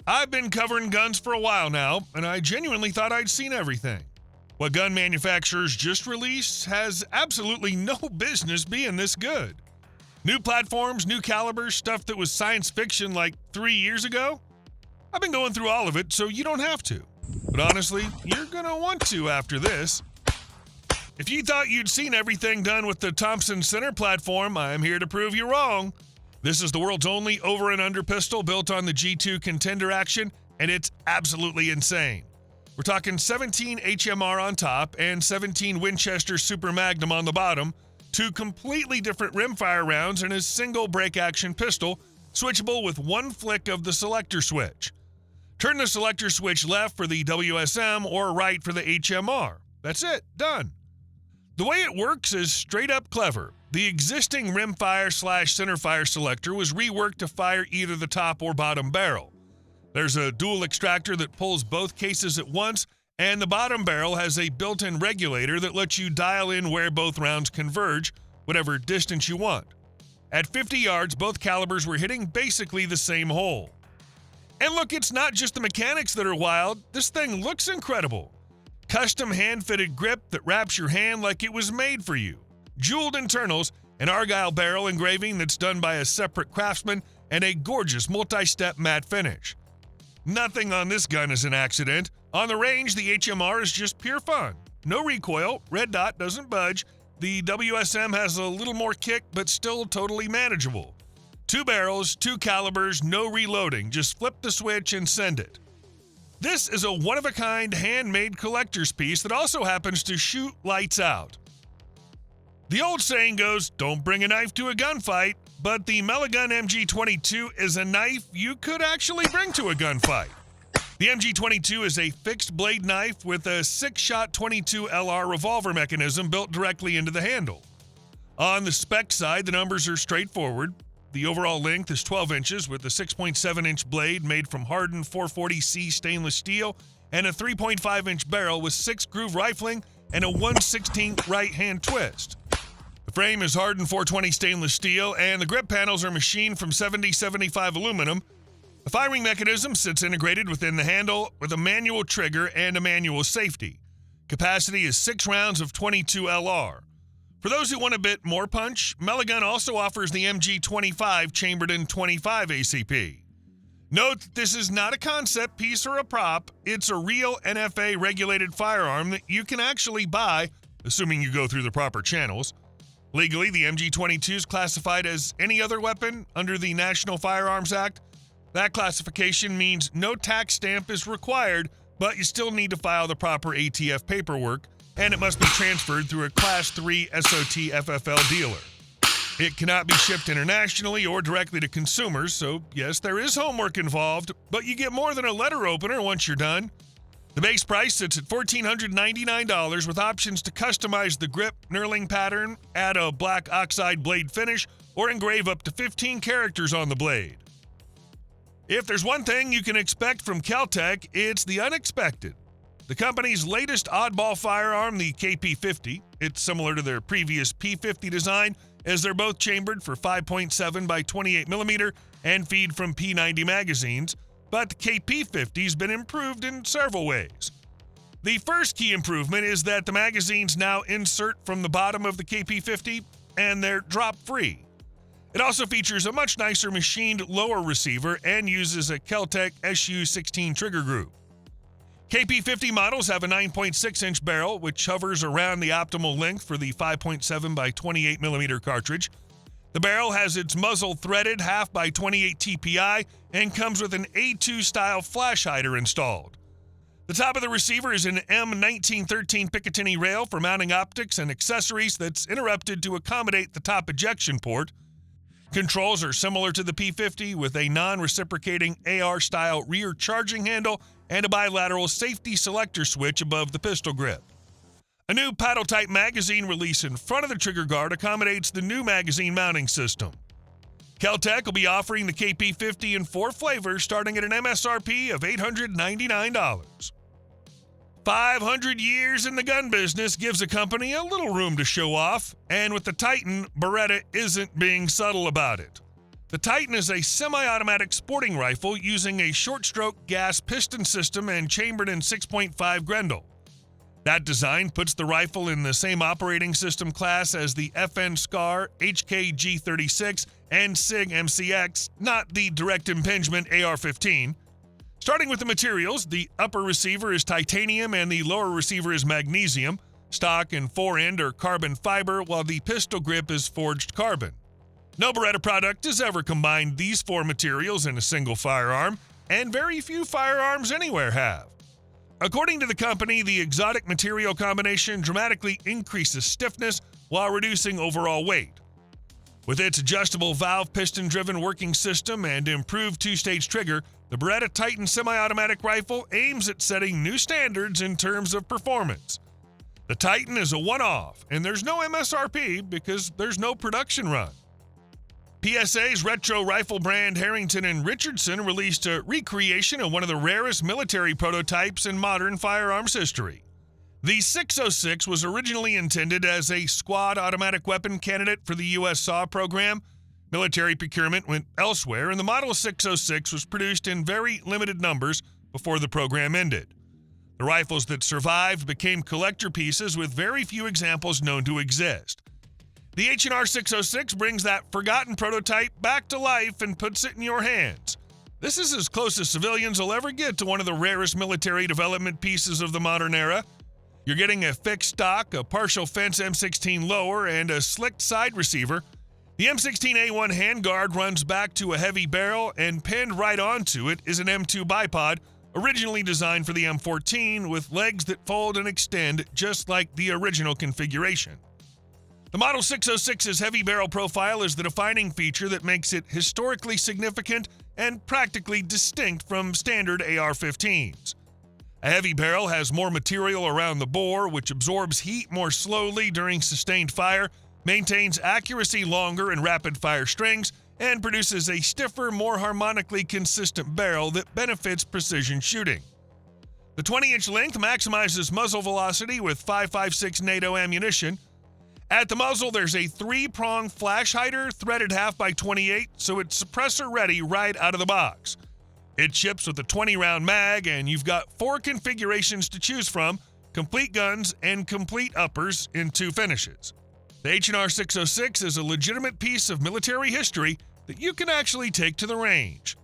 I've been covering guns for a while now, and I genuinely thought I'd seen everything. What gun manufacturers just released has absolutely no business being this good. New platforms, new calibers, stuff that was science fiction like 3 years ago? I've been going through all of it, so you don't have to. But honestly, you're gonna want to after this. If you thought you'd seen everything done with the Thompson Center platform, I'm here to prove you wrong. This is the world's only over and under pistol built on the G2 Contender action, and it's absolutely insane. We're talking 17 HMR on top and 17 Winchester Super Magnum on the bottom, 2 completely different rimfire rounds and a single break action pistol, switchable with one flick of the selector switch. Turn the selector switch left for the WSM or right for the HMR. That's it, done. The way it works is straight up clever. The existing rimfire/centerfire selector was reworked to fire either the top or bottom barrel. There's a dual extractor that pulls both cases at once, and the bottom barrel has a built-in regulator that lets you dial in where both rounds converge, whatever distance you want. At 50 yards, both calibers were hitting basically the same hole. And look, it's not just the mechanics that are wild. This thing looks incredible. Custom hand-fitted grip that wraps your hand like it was made for you. Jeweled internals, an Argyle barrel engraving that's done by a separate craftsman, and a gorgeous multi-step matte finish. Nothing on this gun is an accident. On the range, the HMR is just pure fun. No recoil, red dot doesn't budge. The WSM has a little more kick, but still totally manageable. 2 barrels, 2 calibers, no reloading. Just flip the switch and send it. This is a one-of-a-kind handmade collector's piece that also happens to shoot lights out. The old saying goes, don't bring a knife to a gunfight, but the Melagun MG22 is a knife you could actually bring to a gunfight. The MG22 is a fixed blade knife with a 6-shot 22 LR revolver mechanism built directly into the handle. On the spec side, the numbers are straightforward. The overall length is 12 inches with a 6.7-inch blade made from hardened 440C stainless steel and a 3.5-inch barrel with 6-groove rifling and a 1/16 right-hand twist. The frame is hardened 420 stainless steel and the grip panels are machined from 70/75 aluminum. The firing mechanism sits integrated within the handle with a manual trigger and a manual safety. Capacity is 6 rounds of 22 LR. For those who want a bit more punch, Melagun also offers the MG25 chambered in 25 ACP. Note that this is not a concept piece or a prop, it's a real NFA-regulated firearm that you can actually buy, assuming you go through the proper channels. Legally, the MG22 is classified as any other weapon under the National Firearms Act. That classification means no tax stamp is required, but you still need to file the proper ATF paperwork, and it must be transferred through a Class 3 SOT FFL dealer. It cannot be shipped internationally or directly to consumers, so yes, there is homework involved, but you get more than a letter opener once you're done. The base price sits at $1,499 with options to customize the grip, knurling pattern, add a black oxide blade finish, or engrave up to 15 characters on the blade. If there's one thing you can expect from Kel-Tech, it's the unexpected. The company's latest oddball firearm, the KP50, it's similar to their previous P50 design, as they're both chambered for 5.7 by 28mm and feed from P90 magazines, but the KP50's been improved in several ways. The first key improvement is that the magazines now insert from the bottom of the KP50 and they're drop-free. It also features a much nicer machined lower receiver and uses a Kel-Tech SU16 trigger group. KP50 models have a 9.6-inch barrel, which hovers around the optimal length for the 5.7 by 28mm cartridge. The barrel has its muzzle threaded half by 28 TPI and comes with an A2-style flash hider installed. The top of the receiver is an M1913 Picatinny rail for mounting optics and accessories that's interrupted to accommodate the top ejection port. Controls are similar to the P50 with a non-reciprocating AR-style rear charging handle and a bilateral safety selector switch above the pistol grip. A new paddle-type magazine release in front of the trigger guard accommodates the new magazine mounting system. Kel-Tech will be offering the KP50 in 4 flavors starting at an MSRP of $899. 500 years in the gun business gives a company a little room to show off, and with the Titan, Beretta isn't being subtle about it. The Titan is a semi-automatic sporting rifle using a short-stroke gas piston system and chambered in 6.5 Grendel. That design puts the rifle in the same operating system class as the FN SCAR, HK G36, and SIG MCX, not the direct impingement AR-15. Starting with the materials, the upper receiver is titanium and the lower receiver is magnesium. Stock and fore-end are carbon fiber, while the pistol grip is forged carbon. No Beretta product has ever combined these four materials in a single firearm, and very few firearms anywhere have. According to the company, the exotic material combination dramatically increases stiffness while reducing overall weight. With its adjustable valve piston-driven working system and improved two-stage trigger, the Beretta Titan semi-automatic rifle aims at setting new standards in terms of performance. The Titan is a one-off, and there's no MSRP because there's no production run. PSA's retro rifle brand Harrington and Richardson released a recreation of one of the rarest military prototypes in modern firearms history. The 606 was originally intended as a squad automatic weapon candidate for the U.S. SAW program. Military procurement went elsewhere, and the Model 606 was produced in very limited numbers before the program ended. The rifles that survived became collector pieces with very few examples known to exist. The H&R 606 brings that forgotten prototype back to life and puts it in your hands. This is as close as civilians will ever get to one of the rarest military development pieces of the modern era. You're getting a fixed stock, a partial fence M16 lower, and a slicked side receiver. The M16A1 handguard runs back to a heavy barrel, and pinned right onto it is an M2 bipod, originally designed for the M14 with legs that fold and extend just like the original configuration. The Model 606's heavy barrel profile is the defining feature that makes it historically significant and practically distinct from standard AR-15s. A heavy barrel has more material around the bore, which absorbs heat more slowly during sustained fire, maintains accuracy longer in rapid-fire strings, and produces a stiffer, more harmonically consistent barrel that benefits precision shooting. The 20-inch length maximizes muzzle velocity with 5.56 NATO ammunition. At the muzzle, there's a 3-prong flash hider threaded half by 28, so it's suppressor ready right out of the box. It ships with a 20-round mag, and you've got 4 configurations to choose from: complete guns and complete uppers in 2 finishes. The H&R 606 is a legitimate piece of military history that you can actually take to the range.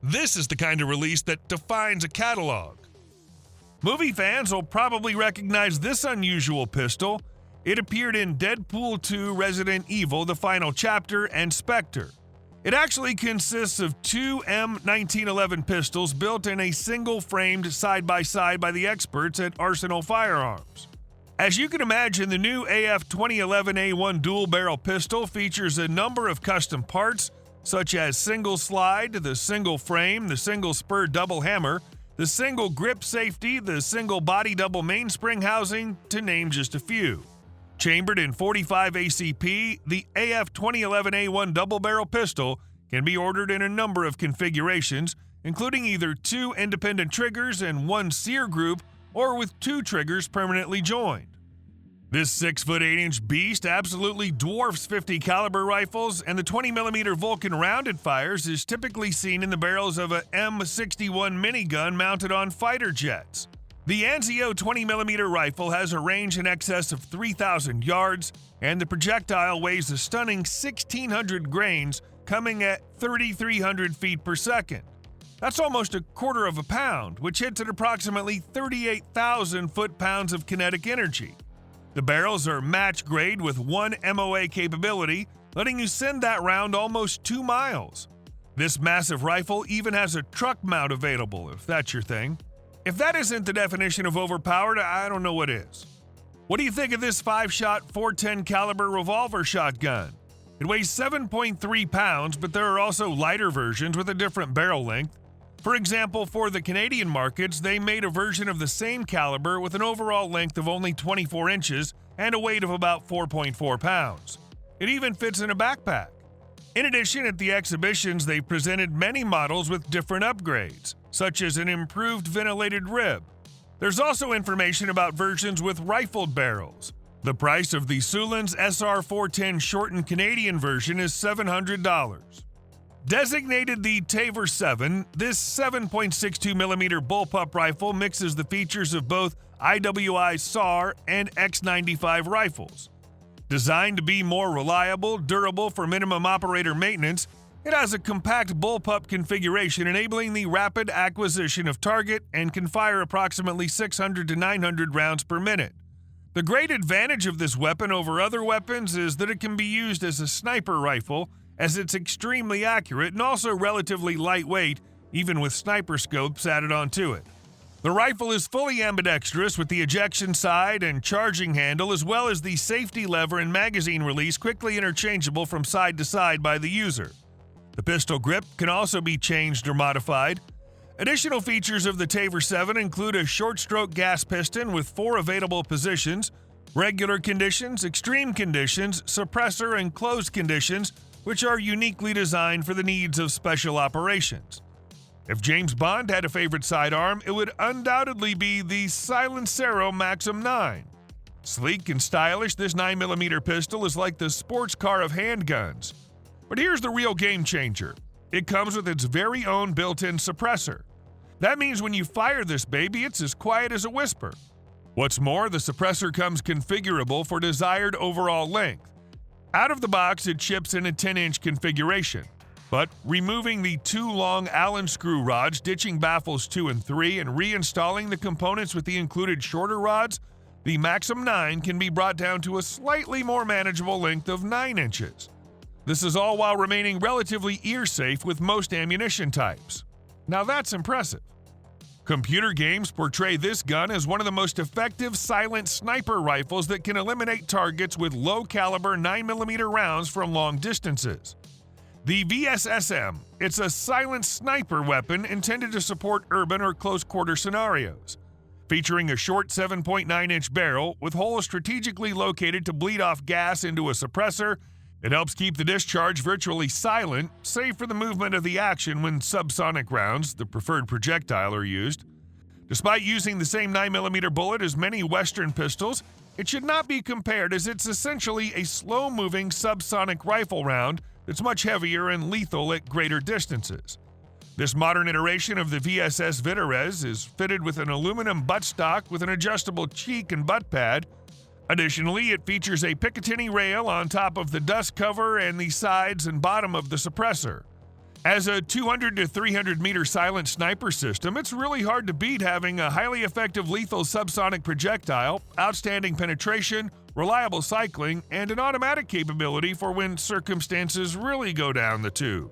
This is the kind of release that defines a catalog. Movie fans will probably recognize this unusual pistol. It appeared in Deadpool 2, Resident Evil, The Final Chapter, and Spectre. It actually consists of 2 M1911 pistols built in a single-framed side-by-side by the experts at Arsenal Firearms. As you can imagine, the new AF 2011A1 dual-barrel pistol features a number of custom parts, such as single slide, the single frame, the single spur double hammer, the single grip safety, the single body double mainspring housing, to name just a few. Chambered in 45 ACP, the AF 2011A1 double-barrel pistol can be ordered in a number of configurations, including either 2 independent triggers and 1 sear group, or with 2 triggers permanently joined. This 6'8" beast absolutely dwarfs 50 caliber rifles, and the 20mm Vulcan rounded fires is typically seen in the barrels of a M61 minigun mounted on fighter jets. The Anzio 20mm rifle has a range in excess of 3,000 yards, and the projectile weighs a stunning 1,600 grains, coming at 3,300 feet per second. That's almost a quarter of a pound, which hits at approximately 38,000 foot-pounds of kinetic energy. The barrels are match grade with 1 MOA capability, letting you send that round almost 2 miles. This massive rifle even has a truck mount available, if that's your thing. If that isn't the definition of overpowered, I don't know what is. What do you think of this 5-shot 410 caliber revolver shotgun? It weighs 7.3 pounds, but there are also lighter versions with a different barrel length. For example, for the Canadian markets, they made a version of the same caliber with an overall length of only 24 inches and a weight of about 4.4 pounds. It even fits in a backpack. In addition, at the exhibitions, they presented many models with different upgrades, such as an improved ventilated rib. There's also information about versions with rifled barrels. The price of the Suland SR410 shortened Canadian version is $700. Designated the Tavor 7, this 7.62mm bullpup rifle mixes the features of both IWI SAR and X95 rifles. Designed to be more reliable, durable for minimum operator maintenance, it has a compact bullpup configuration enabling the rapid acquisition of target and can fire approximately 600 to 900 rounds per minute. The great advantage of this weapon over other weapons is that it can be used as a sniper rifle, as it's extremely accurate and also relatively lightweight, even with sniper scopes added onto it. The rifle is fully ambidextrous with the ejection side and charging handle, as well as the safety lever and magazine release quickly interchangeable from side to side by the user. The pistol grip can also be changed or modified. Additional features of the Tavor 7 include a short-stroke gas piston with 4 available positions, regular conditions, extreme conditions, suppressor, and closed conditions, which are uniquely designed for the needs of special operations. If James Bond had a favorite sidearm, it would undoubtedly be the SilencerCo Maxim 9. Sleek and stylish, this 9mm pistol is like the sports car of handguns. But here's the real game changer. It comes with its very own built-in suppressor. That means when you fire this baby, it's as quiet as a whisper. What's more, the suppressor comes configurable for desired overall length. Out of the box, it ships in a 10-inch configuration, but removing the 2 long Allen screw rods, ditching baffles 2 and 3, and reinstalling the components with the included shorter rods, the Maxim 9 can be brought down to a slightly more manageable length of 9 inches. This is all while remaining relatively ear-safe with most ammunition types. Now that's impressive. Computer games portray this gun as one of the most effective silent sniper rifles that can eliminate targets with low-caliber 9mm rounds from long distances. The VSSM, it's a silent sniper weapon intended to support urban or close-quarter scenarios. Featuring a short 7.9-inch barrel with holes strategically located to bleed off gas into a suppressor, it helps keep the discharge virtually silent, save for the movement of the action when subsonic rounds, the preferred projectile, are used. Despite using the same 9mm bullet as many Western pistols, it should not be compared as it's essentially a slow-moving subsonic rifle round that's much heavier and lethal at greater distances. This modern iteration of the VSS Vitarez is fitted with an aluminum buttstock with an adjustable cheek and butt pad. Additionally, it features a Picatinny rail on top of the dust cover and the sides and bottom of the suppressor. As a 200 to 300 meter silent sniper system, it's really hard to beat having a highly effective lethal subsonic projectile, outstanding penetration, reliable cycling, and an automatic capability for when circumstances really go down the tube.